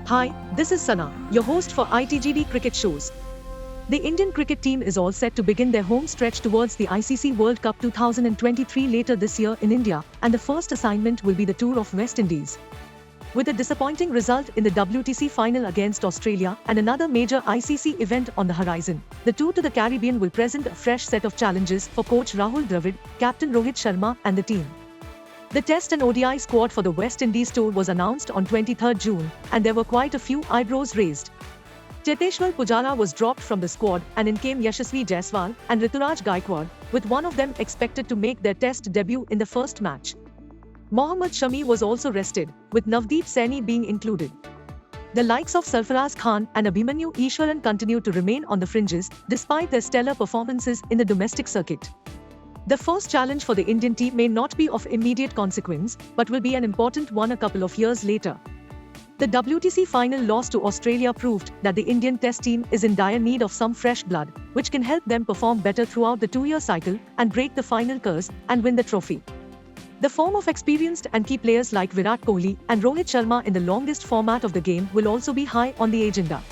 Hi, this is Sana, your host for ITGD Cricket Shows. The Indian cricket team is all set to begin their home stretch towards the ICC World Cup 2023 later this year in India, and the first assignment will be the tour of West Indies. With a disappointing result in the WTC Final against Australia and another major ICC event on the horizon, the tour to the Caribbean will present a fresh set of challenges for coach Rahul Dravid, captain Rohit Sharma and the team. The Test and ODI squad for the West Indies tour was announced on 23 June, and there were quite a few eyebrows raised. Cheteshwar Pujara was dropped from the squad, and in came Yashasvi Jaiswal and Rituraj Gaikwad, with one of them expected to make their Test debut in the first match. Mohammad Shami was also rested, with Navdeep Saini being included. The likes of Sarfaraz Khan and Abhimanyu Easwaran continued to remain on the fringes, despite their stellar performances in the domestic circuit. The first challenge for the Indian team may not be of immediate consequence, but will be an important one a couple of years later. The WTC Final loss to Australia proved that the Indian Test team is in dire need of some fresh blood, which can help them perform better throughout the two-year cycle and break the final curse and win the trophy. The form of experienced and key players like Virat Kohli and Rohit Sharma in the longest format of the game will also be high on the agenda.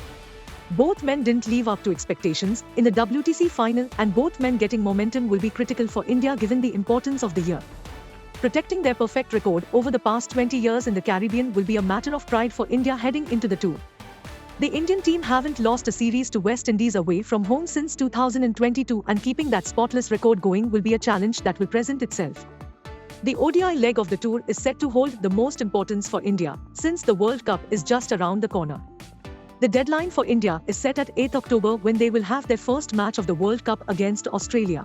Both men didn't live up to expectations in the WTC Final, and both men getting momentum will be critical for India given the importance of the year. Protecting their perfect record over the past 20 years in the Caribbean will be a matter of pride for India heading into the tour. The Indian team haven't lost a series to West Indies away from home since 2022, and keeping that spotless record going will be a challenge that will present itself. The ODI leg of the tour is set to hold the most importance for India, since the World Cup is just around the corner. The deadline for India is set at 8 October when they will have their first match of the World Cup against Australia.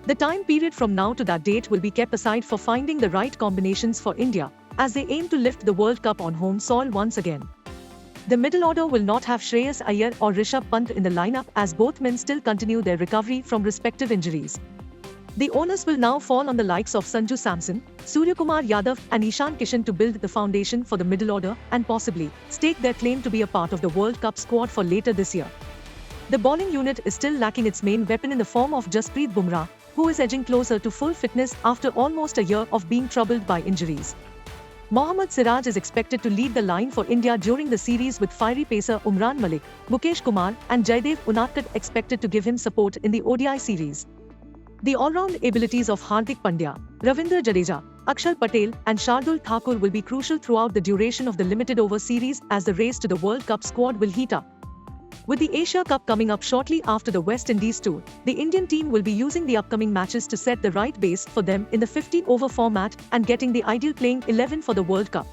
The time period from now to that date will be kept aside for finding the right combinations for India, as they aim to lift the World Cup on home soil once again. The middle order will not have Shreyas Iyer or Rishabh Pant in the lineup, as both men still continue their recovery from respective injuries. The onus will now fall on the likes of Sanju Samson, Suryakumar Yadav and Ishan Kishan to build the foundation for the middle order and possibly stake their claim to be a part of the World Cup squad for later this year. The bowling unit is still lacking its main weapon in the form of Jasprit Bumrah, who is edging closer to full fitness after almost a year of being troubled by injuries. Mohammad Siraj is expected to lead the line for India during the series, with fiery pacer Umran Malik, Mukesh Kumar and Jaydev Unadkat expected to give him support in the ODI series. The all-round abilities of Hardik Pandya, Ravindra Jadeja, Akshar Patel and Shardul Thakur will be crucial throughout the duration of the limited over series, as the race to the World Cup squad will heat up. With the Asia Cup coming up shortly after the West Indies tour, the Indian team will be using the upcoming matches to set the right base for them in the 50-over format and getting the ideal playing 11 for the World Cup.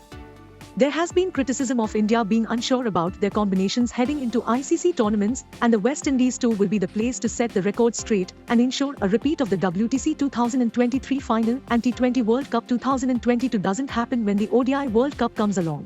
There has been criticism of India being unsure about their combinations heading into ICC tournaments, and the West Indies tour will be the place to set the record straight and ensure a repeat of the WTC 2023 final and T20 World Cup 2022 doesn't happen when the ODI World Cup comes along.